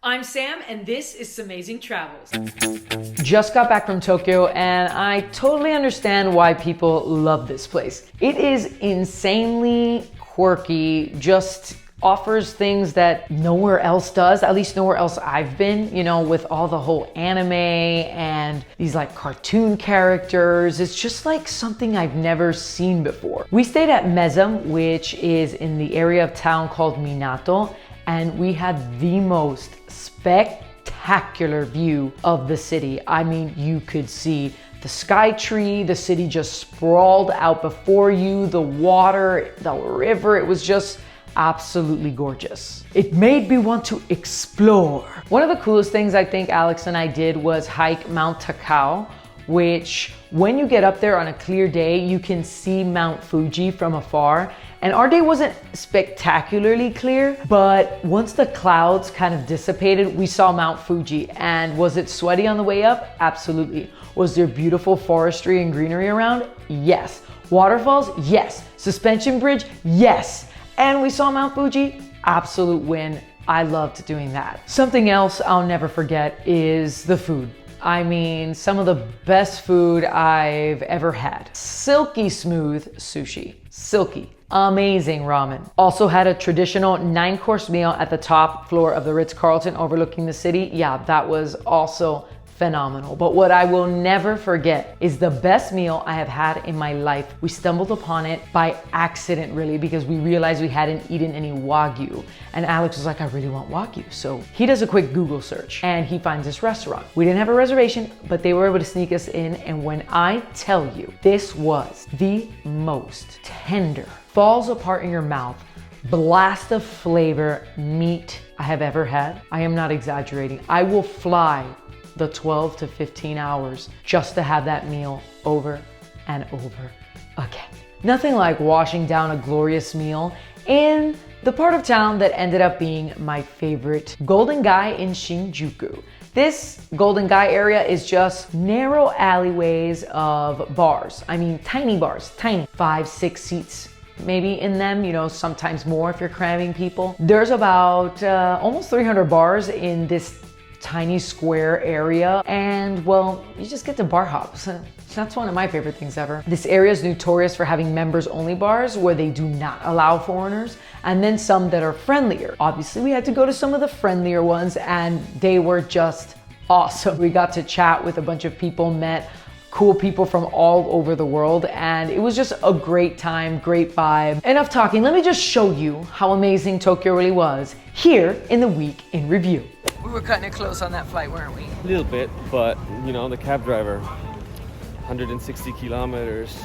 I'm Sam, and this is Samazing Travels. Just got back from Tokyo, and I totally understand why people love this place. It is insanely quirky, just offers things that nowhere else does, at least nowhere else I've been, you know, with all the whole anime and these like cartoon characters. It's just like something I've never seen before. We stayed at Mezum, which is in the area of town called Minato, and we had the most spectacular view of the city. I mean, you could see the Skytree, the city just sprawled out before you, the water, the river, it was just absolutely gorgeous. It made me want to explore. One of the coolest things I think Alex and I did was hike Mount Takao, which when you get up there on a clear day, you can see Mount Fuji from afar. And our day wasn't spectacularly clear, but once the clouds kind of dissipated, we saw Mount Fuji. And was it sweaty on the way up? Absolutely. Was there beautiful forestry and greenery around? Yes. Waterfalls? Yes. Suspension bridge? Yes. And we saw Mount Fuji, absolute win. I loved doing that. Something else I'll never forget is the food. I mean, some of the best food I've ever had. Silky smooth sushi, silky. Amazing ramen. Also had a traditional 9-course meal at the top floor of the Ritz-Carlton overlooking the city. Yeah, that was also phenomenal. But what I will never forget is the best meal I have had in my life. We stumbled upon it by accident, really, because we realized we hadn't eaten any Wagyu. And Alex was like, I really want Wagyu. So he does a quick Google search and he finds this restaurant. We didn't have a reservation, but they were able to sneak us in. And when I tell you, this was the most tender, falls apart in your mouth, blast of flavor meat I have ever had. I am not exaggerating. I will fly the 12 to 15 hours just to have that meal over and over again. Nothing like washing down a glorious meal in the part of town that ended up being my favorite, Golden Gai in Shinjuku. This Golden Gai area is just narrow alleyways of bars. I mean, tiny bars, tiny, 5-6 seats maybe in them, you know, sometimes more if you're cramming people. There's about almost 300 bars in this tiny square area, and well, you just get to bar hop. That's one of my favorite things ever. This area is notorious for having members only bars where they do not allow foreigners, and then some that are friendlier. Obviously we had to go to some of the friendlier ones, and they were just awesome. We got to chat with a bunch of people, met cool people from all over the world, and it was just a great time, great vibe. Enough talking, let me just show you how amazing Tokyo really was here in the week in review. We were cutting it close on that flight, weren't we? A little bit, but you know, the cab driver, 160 kilometers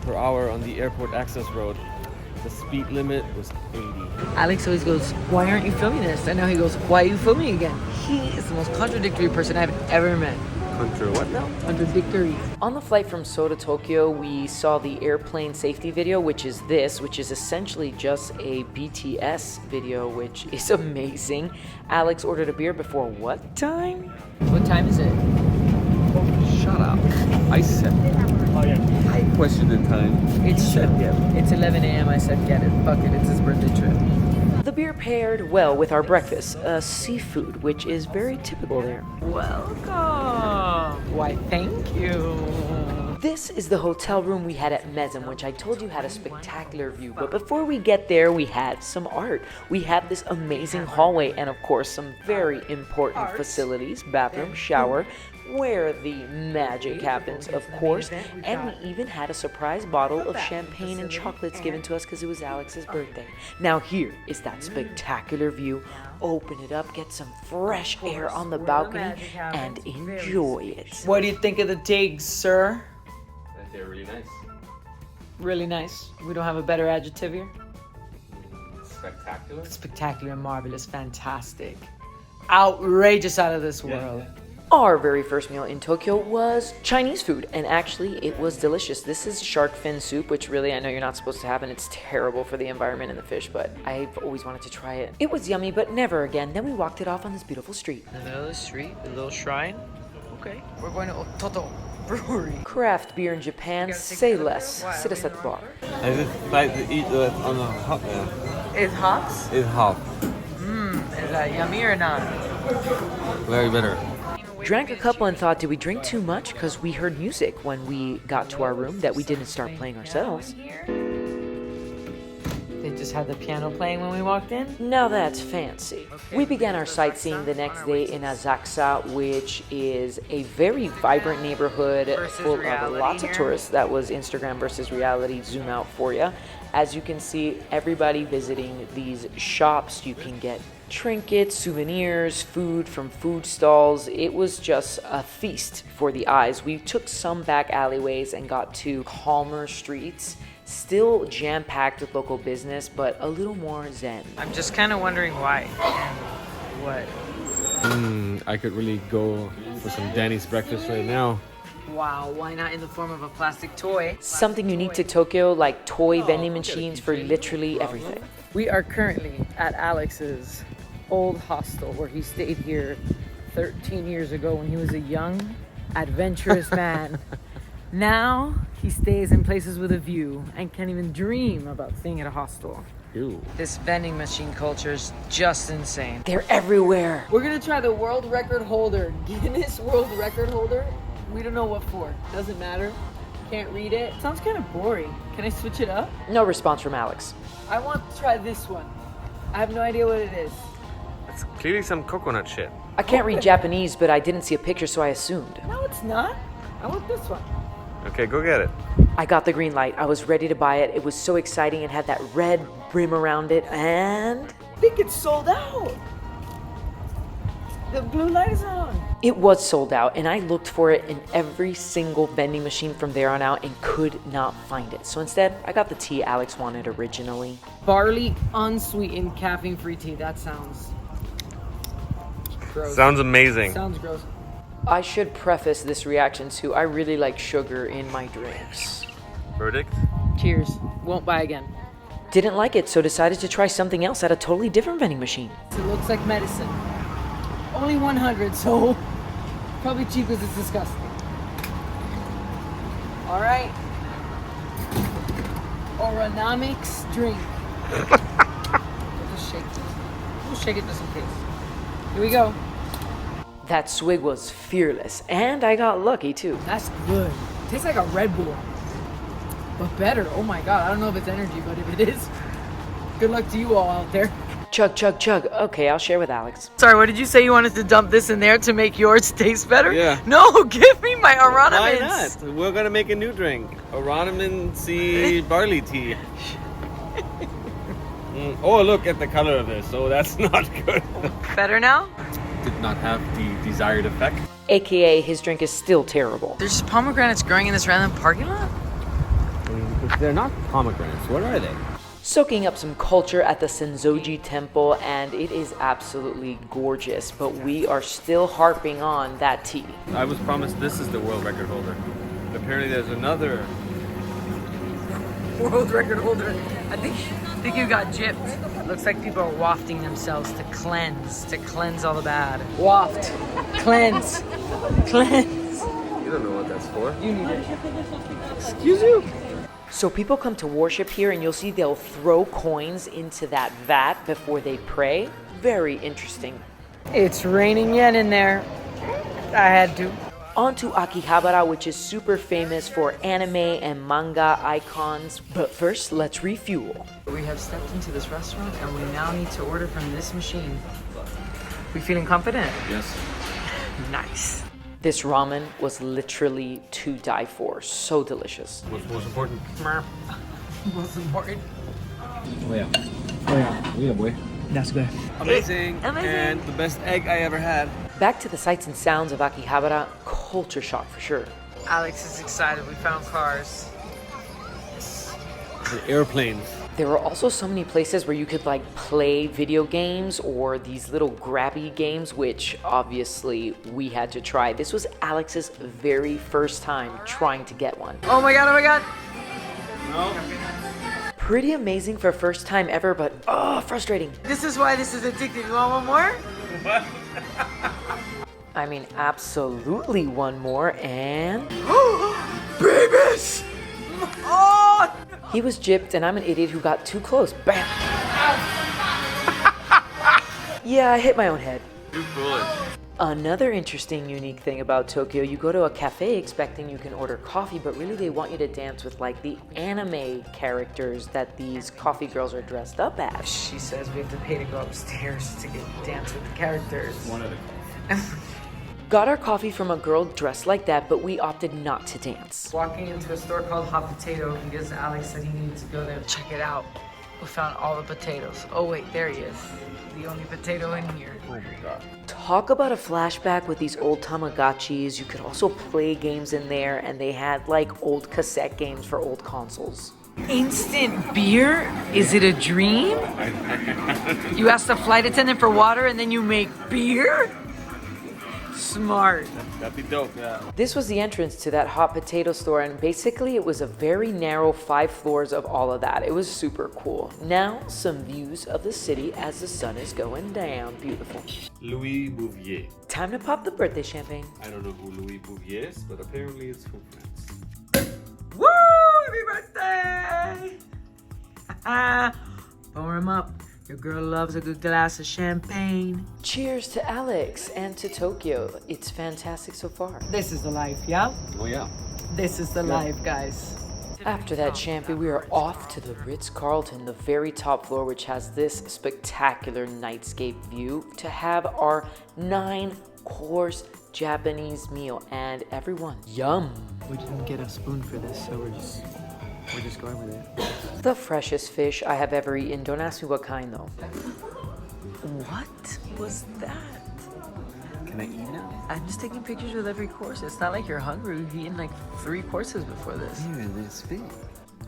per hour on the airport access road. The speed limit was 80. Alex always goes, why aren't you filming this? And now he goes, why are you filming again? He is the most contradictory person I've ever met. Contra what now? Contradictory. On the flight from Seoul to Tokyo, we saw the airplane safety video, which is essentially just a BTS video, which is amazing. Alex ordered a beer before what time? What time is it? Shut up. I said. I questioned the time. It's 11 a.m. I said get it. Fuck it, it's his birthday trip. The beer paired well with our breakfast, seafood, which is very typical there. Welcome! Why, thank you. This is the hotel room we had at Mezum, which I told you had a spectacular view. But before we get there, we had some art. We have this amazing hallway and, of course, some very important facilities, bathroom, shower, where the magic happens, of course. And we even had a surprise bottle of champagne and chocolates given to us because it was Alex's birthday. Now here is that spectacular view. Open it up, get some fresh air on the balcony, and enjoy it. What do you think of the digs, sir? They're really nice. Really nice. We don't have a better adjective here. Spectacular. Spectacular, marvelous, fantastic. Outrageous, out of this world. Yeah. Our very first meal in Tokyo was Chinese food, and actually it was delicious. This is shark fin soup, which really I know you're not supposed to have, and it's terrible for the environment and the fish, but I've always wanted to try it. It was yummy, but never again. Then we walked it off on this beautiful street. In the middle of the street, a little shrine. Okay, we're going to Ototo Brewery. Craft beer in Japan, say less. Sit us at the bar. I just like to eat it on a hot. It's hot? It's hot. Is that yummy or not? Very bitter. Drank a couple and thought, did we drink too much? Because we heard music when we got to our room that we didn't start playing ourselves. They just had the piano playing when we walked in? Now that's fancy. We began our sightseeing the next day in Asakusa, which is a very vibrant neighborhood full of lots of tourists. That was Instagram versus reality zoom out for you. As you can see, everybody visiting these shops. You can get trinkets, souvenirs, food from food stalls. It was just a feast for the eyes. We took some back alleyways and got to calmer streets. Still jam-packed with local business, but a little more zen. I'm just kind of wondering why and what. I could really go for some Danny's breakfast right now. Wow, why not in the form of a plastic toy? Something unique to Tokyo, like toy vending machines for literally everything. We are currently at Alex's old hostel where he stayed here 13 years ago when he was a young, adventurous man. Now he stays in places with a view and can't even dream about staying at a hostel. Ew. This vending machine culture is just insane. They're everywhere. We're gonna try the world record holder, Guinness World Record holder. We don't know what for. Doesn't matter. Can't read it. Sounds kind of boring. Can I switch it up? No response from Alex. I want to try this one. I have no idea what it is. It's clearly some coconut shit. I can't read Japanese, but I didn't see a picture, so I assumed. No, it's not. I want this one. Okay, go get it. I got the green light. I was ready to buy it. It was so exciting. It had that red brim around it, and I think it's sold out. The blue light is on. it was sold out, and I looked for it in every single vending machine from there on out and could not find it. So instead, I got the tea Alex wanted originally. Barley unsweetened caffeine-free tea. That sounds gross. Sounds amazing. Sounds gross. I should preface this reaction to I really like sugar in my drinks. Verdict? Cheers. Won't buy again. Didn't like it, so decided to try something else at a totally different vending machine. It looks like medicine. Only 100, so probably cheap because it's disgusting. All right. Oronomics drink. We'll just shake this. We'll shake it just in case. Here we go. That swig was fearless, and I got lucky too. That's good. Tastes like a Red Bull, but better. Oh my God, I don't know if it's energy, but if it is, good luck to you all out there. Chug, chug, chug. Okay, I'll share with Alex. Sorry, what did you say? You wanted to dump this in there to make yours taste better? Yeah. No, give me my Why Oronomins. not? We're gonna make a new drink. Oronomin C barley tea. Oh, look at the color of this. Oh, that's not good. Better now? Did not have the desired effect. AKA, his drink is still terrible. There's just pomegranates growing in this random parking lot? They're not pomegranates. What are they? Soaking up some culture at the Senso-ji Temple, and it is absolutely gorgeous, but we are still harping on that tea. I was promised this is the world record holder. Apparently there's another. World record holder. I think you got gypped. Looks like people are wafting themselves to cleanse all the bad. Waft, cleanse, cleanse. You don't know what that's for. You need it. Excuse you? So people come to worship here, and you'll see they'll throw coins into that vat before they pray. Very interesting. It's raining yen in there. I had to. On to Akihabara, which is super famous for anime and manga icons. But first, let's refuel. We have stepped into this restaurant and we now need to order from this machine. We feeling confident? Yes. Nice. This ramen was literally to die for. So delicious. What's most important? Most important. Oh yeah, boy. That's good. Amazing. Amazing. And the best egg I ever had. Back to the sights and sounds of Akihabara, culture shock for sure. Alex is excited. We found cars. The airplanes. There were also so many places where you could like play video games or these little grabby games, which obviously we had to try. This was Alex's very first time trying to get one. Oh my God, oh my God. No. Pretty amazing for first time ever, but frustrating. This is why this is addictive. You want one more? What? I mean, absolutely one more, and Babies! Oh! he was gypped, and I'm an idiot who got too close. Bam! Yeah, I hit my own head. Too foolish. Another interesting, unique thing about Tokyo, you go to a cafe expecting you can order coffee, but really they want you to dance with like the anime characters that these coffee girls are dressed up as. She says we have to pay to go upstairs to dance with the characters. One of the coffee. Got our coffee from a girl dressed like that, but we opted not to dance. Walking into a store called Hot Potato because Alex said he needed to go there to check it out. We found all the potatoes. Oh wait, there he is. The only potato in here. Oh my god. Talk about a flashback with these old Tamagotchis. You could also play games in there, and they had like old cassette games for old consoles. Instant beer? Is it a dream? You ask the flight attendant for water and then you make beer? Smart. That'd be dope, yeah. This was the entrance to that hot potato store, and basically it was a very narrow 5 floors of all of that. It was super cool. Now, some views of the city as the sun is going down. Beautiful. Louis Bouvier. Time to pop the birthday champagne. I don't know who Louis Bouvier is, but apparently it's from France. Woo! Happy birthday! Pour him up. Your girl loves a good glass of champagne. Cheers to Alex and to Tokyo. It's fantastic so far. This is the life, yeah? Oh yeah. This is the life, guys. After that champagne, we are off to the Ritz-Carlton, the very top floor, which has this spectacular nightscape view, to have our 9-course Japanese meal. And everyone, yum! We didn't get a spoon for this, so we're just going with it. The freshest fish I have ever eaten. Don't ask me what kind though. What was that? Can I eat now? I'm just taking pictures with every course. It's not like you're hungry. We've eaten like 3 courses before this. Yeah, this big.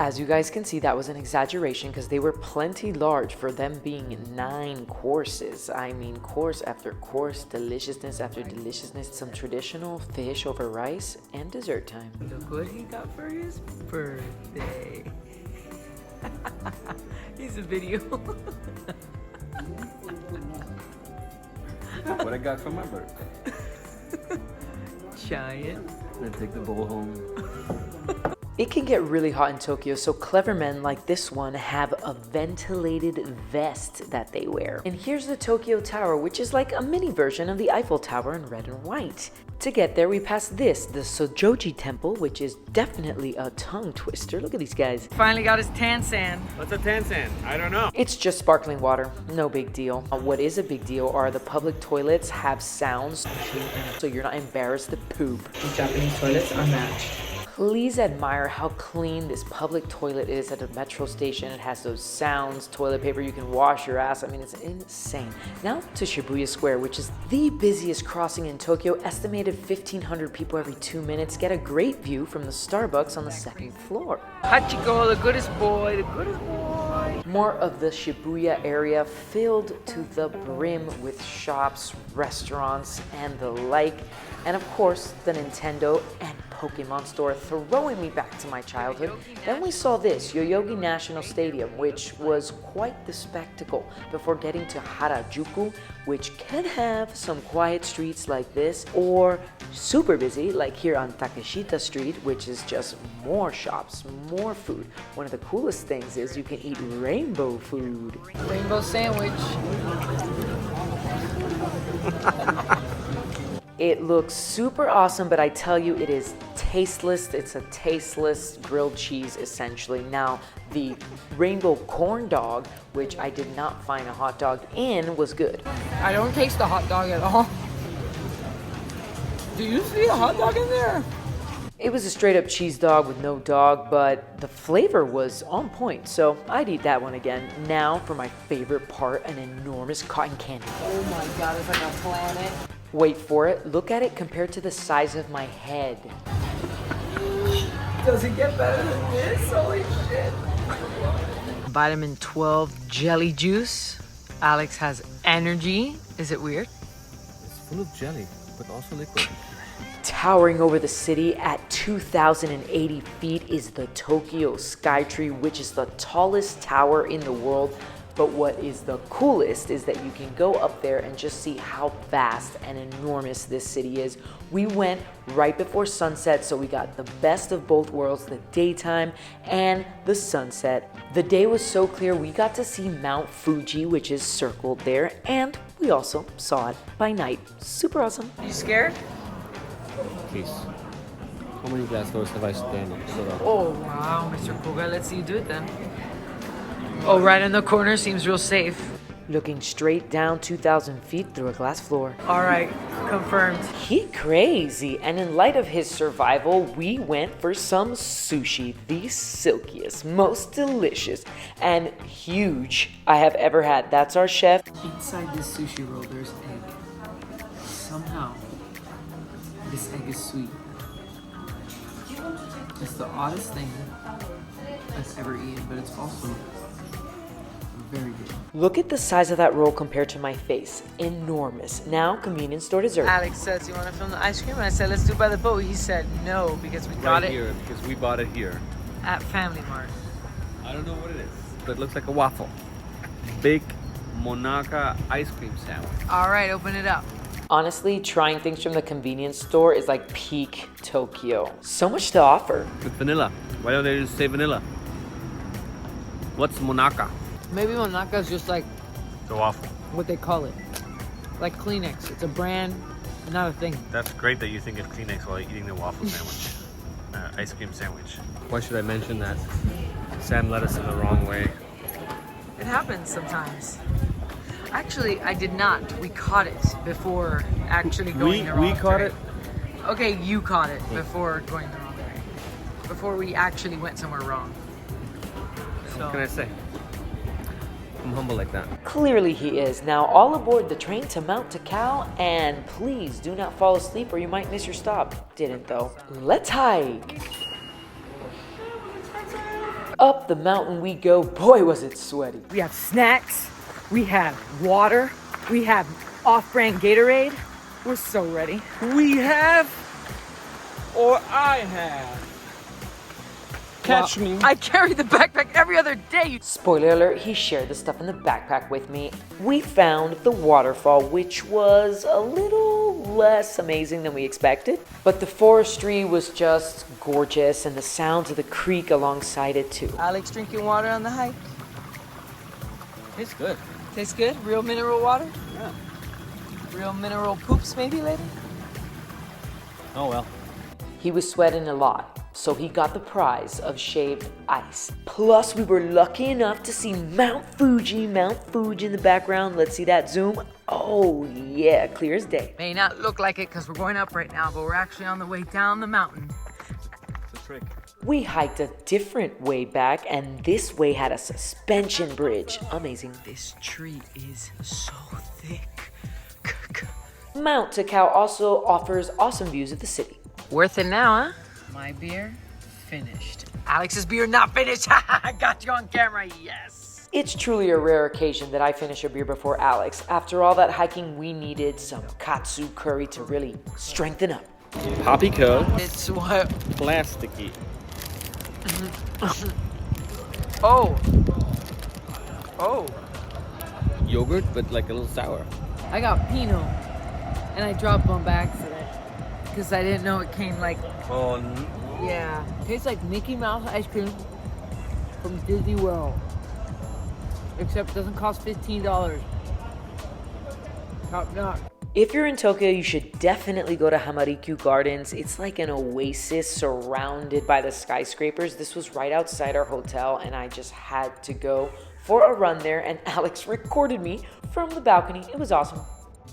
As you guys can see, that was an exaggeration because they were plenty large for them being 9 courses. I mean, course after course, deliciousness after deliciousness, some traditional fish over rice, and dessert time. Look what he got for his birthday. He's a video. What I got for my birthday. Giant. I take the bowl home. It can get really hot in Tokyo, so clever men like this one have a ventilated vest that they wear. And here's the Tokyo Tower, which is like a mini version of the Eiffel Tower in red and white. To get there, we pass this, the Senso-ji Temple, which is definitely a tongue twister. Look at these guys. Finally got his tan sand. What's a tan sand? I don't know. It's just sparkling water, no big deal. What is a big deal are the public toilets have sounds, so you're not embarrassed to poop. The Japanese toilets are matched. Please admire how clean this public toilet is at a metro station. It has those sounds, toilet paper, you can wash your ass. I mean, it's insane. Now to Shibuya Square, which is the busiest crossing in Tokyo. Estimated 1,500 people every 2 minutes. Get a great view from the Starbucks on the 2nd floor. Hachiko, the goodest boy, the goodest boy. More of the Shibuya area filled to the brim with shops, restaurants, and the like. And of course, the Nintendo and Pokemon store, throwing me back to my childhood. Then we saw this, Yoyogi National Stadium, which was quite the spectacle, before getting to Harajuku, which can have some quiet streets like this, or super busy, like here on Takeshita Street, which is just more shops, more food. One of the coolest things is you can eat rainbow food. Rainbow sandwich. It looks super awesome, but I tell you, it is tasteless. It's a tasteless grilled cheese, essentially. Now, the rainbow corn dog, which I did not find a hot dog in, was good. I don't taste the hot dog at all. Do you see a hot dog in there? It was a straight up cheese dog with no dog, but the flavor was on point, so I'd eat that one again. Now for my favorite part, an enormous cotton candy. Oh my god, it's like a planet. Wait for it, look at it compared to the size of my head. Does it get better than this? Holy shit. Vitamin 12 jelly juice. Alex has energy. Is it weird? It's full of jelly, but also liquid. Towering over the city at 2,080 feet is the Tokyo Skytree, which is the tallest tower in the world. But what is the coolest is that you can go up there and just see how vast and enormous this city is. We went right before sunset, so we got the best of both worlds, the daytime and the sunset. The day was so clear, we got to see Mount Fuji, which is circled there, and we also saw it by night. Super awesome. You scared? Please. How many glass doors have I stood on? Oh, wow, Mr. Cool Guy. Let's see you do it then. Oh, right in the corner seems real safe. Looking straight down 2,000 feet through a glass floor. All right, confirmed. He crazy. And in light of his survival, we went for some sushi, the silkiest, most delicious, and huge I have ever had. That's our chef. Inside this sushi roll, there's egg. Somehow, this egg is sweet. It's the oddest thing I've ever eaten, but it's also very good. Look at the size of that roll compared to my face. Enormous. Now, convenience store dessert. Alex says, you want to film the ice cream? And I said, let's do it by the boat. He said no, because we got it here, because we bought it here. at Family Mart. I don't know what it is, but it looks like a waffle. Big Monaca ice cream sandwich. All right, open it up. Honestly, trying things from the convenience store is like peak Tokyo. So much to offer. With vanilla. Why don't they just say vanilla? What's Monaca? Maybe Monaca is just like The waffle. what they call it. Like Kleenex. It's a brand, not a thing. That's great that you think it's Kleenex while eating the waffle sandwich. Ice cream sandwich. Why should I mention that? Sam led us in the wrong way. It happens sometimes. Actually, I did not. We caught it before actually going the wrong way. We caught it? Okay, you caught it before going the wrong way. Before we actually went somewhere wrong. So, What can I say? I'm humble like that. Clearly he is. Now all aboard the train to Mount Fuji, and please do not fall asleep or you might miss your stop. Didn't though. Let's hike. Up the mountain we go. Boy, was it sweaty. we have snacks, we have water, we have off-brand Gatorade. We're so ready. We have, or I have. Catch me. I carry the backpack every other day. Spoiler alert, he shared the stuff in the backpack with me. We found the waterfall, which was a little less amazing than we expected. But the forestry was just gorgeous and the sounds of the creek alongside it too. Alex drinking water on the hike. Tastes good. Tastes good? Real mineral water? Yeah. Real mineral poops maybe later? Oh well. He was sweating a lot, so he got the prize of shaved ice. Plus, we were lucky enough to see Mount Fuji in the background. Let's see that zoom. Oh yeah, clear as day. May not look like it because we're going up right now, but we're actually on the way down the mountain. It's a trick. We hiked a different way back, and this way had a suspension bridge. Amazing. This tree is so thick. Mount Fuji also offers awesome views of the city. Worth it now, huh? My beer, finished. Alex's beer, not finished. I got you on camera, yes. It's truly a rare occasion that I finish a beer before Alex. After all that hiking, we needed some katsu curry to really strengthen up. Poppyco. It's what? Plasticky. Oh. Oh. Yogurt, but like a little sour. I got Pinot, and I dropped one by accident because I didn't know it came like. Oh, Yeah, tastes like Mickey Mouse ice cream from Disney World, except it doesn't cost $15. Top notch. If you're in Tokyo, you should definitely go to Hamarikyu Gardens. It's like an oasis surrounded by the skyscrapers. This was right outside our hotel, and I just had to go for a run there, and Alex recorded me from the balcony. It was awesome.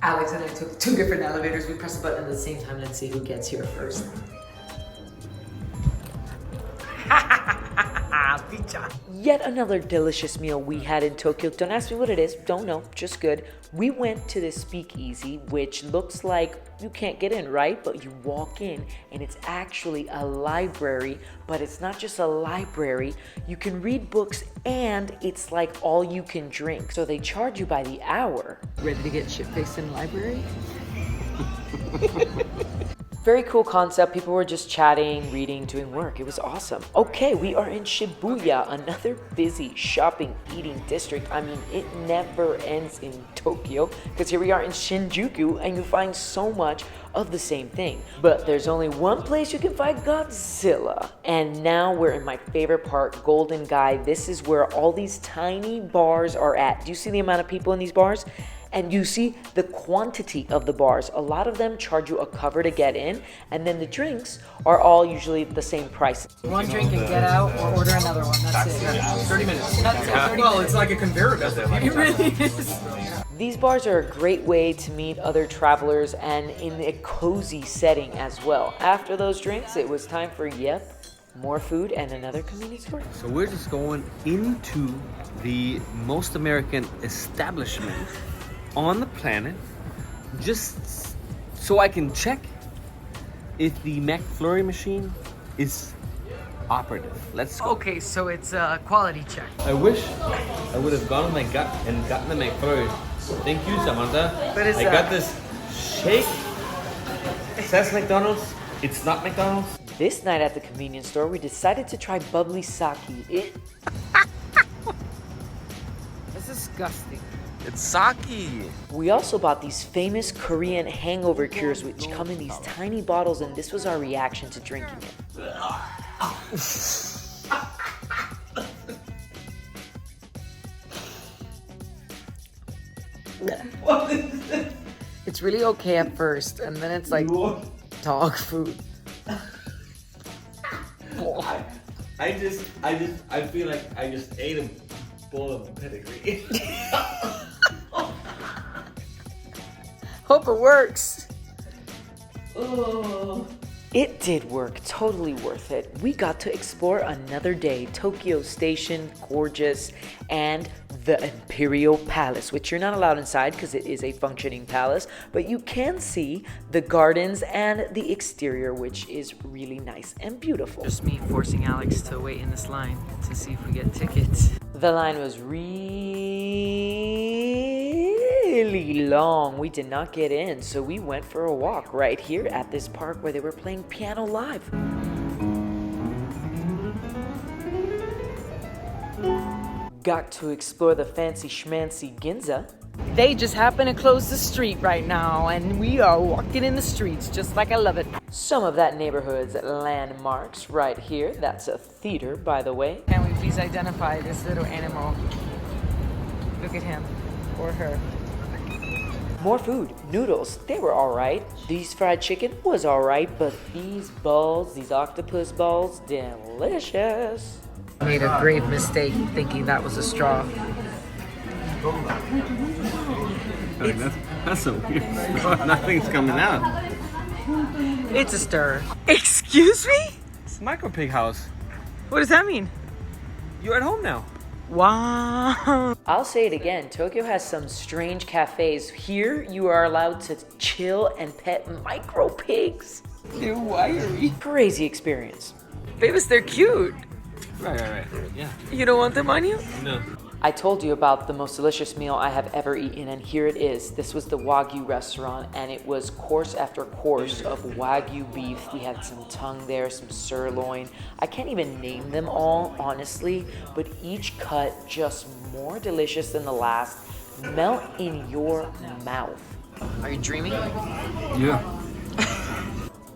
Alex and I took two different elevators. We pressed the button at the same time. Let's see who gets here first. Pizza. Yet another delicious meal we had in Tokyo. Don't ask me what it is. Don't know. Just good. We went to this speakeasy, which looks like you can't get in, right? But you walk in and it's actually a library. But it's not just a library. You can read books and it's like all you can drink. So they charge you by the hour. Ready to get shit-faced in the library? Very cool concept. People were just chatting, reading, doing work. It was awesome. Okay, we are in Shibuya, another busy shopping, eating district. I mean, it never ends in Tokyo because here we are in Shinjuku and you find so much of the same thing. But there's only one place you can find Godzilla. And now we're in my favorite part, Golden Guy. This is where all these tiny bars are at. Do you see the amount of people in these bars? And you see the quantity of the bars. A lot of them charge you a cover to get in, and then the drinks are all usually the same price. One drink and get out or order another one. That's it. 30 minutes. That's it. 30 Well, it's like a conveyor belt. It really is. These bars are a great way to meet other travelers and in a cozy setting as well. After those drinks, it was time for, more food and another convenience store. So we're just going into the most American establishment on the planet, just so I can check if the McFlurry machine is operative. Let's go. Okay, so it's a quality check. I wish I would have gone on my gut and gotten the McFlurry. Thank you, Samantha. What is I that? got this shake. It says McDonald's. It's not McDonald's. This night at the convenience store, we decided to try bubbly sake. It's disgusting. It's sake. We also bought these famous Korean hangover cures, which come in these tiny bottles, and this was our reaction to drinking it. It's really okay at first, and then it's like dog food. I feel like I just ate a bowl of pedigree. Hope it works. It did work, totally worth it. We got to explore another day. Tokyo Station, gorgeous, and the Imperial Palace, which you're not allowed inside because it is a functioning palace, but you can see the gardens and the exterior, which is really nice and beautiful. Just me forcing Alex to wait in this line to see if we get tickets. The line was really long. We did not get in, so we went for a walk right here at this park where they were playing piano live. Got to explore the fancy schmancy Ginza. They just happen to close the street right now, and we are walking in the streets just like I love it. Some of that neighborhood's landmarks right here. That's a theater, by the way. Can we please identify this little animal? Look at him or her. More food, noodles, they were all right. These fried chicken was all right, but these balls, these octopus balls, delicious. I made a grave mistake thinking that was a straw. That's a weird straw. Nothing's coming out. It's a stir. Excuse me? It's Micro Pig House. What does that mean? You're at home now. Wow. I'll say it again, Tokyo has some strange cafes. Here, you are allowed to chill and pet micro pigs. They're wiry. Crazy experience. Babies, they're cute. Right. Yeah. You don't want them on you? No. I told you about the most delicious meal I have ever eaten, and here it is. This was the Wagyu restaurant, and it was course after course of Wagyu beef. We had some tongue there, some sirloin. I can't even name them all, honestly, but each cut just more delicious than the last. Melt in your mouth. Are you dreaming? Yeah.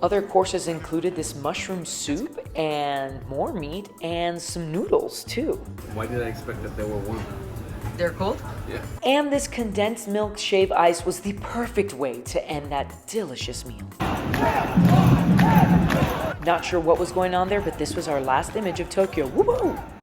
Other courses included this mushroom soup and more meat and some noodles too. Why did I expect that they were warm? They're cold? Yeah. And this condensed milk shave ice was the perfect way to end that delicious meal. Not sure what was going on there, but this was our last image of Tokyo. Woo-hoo!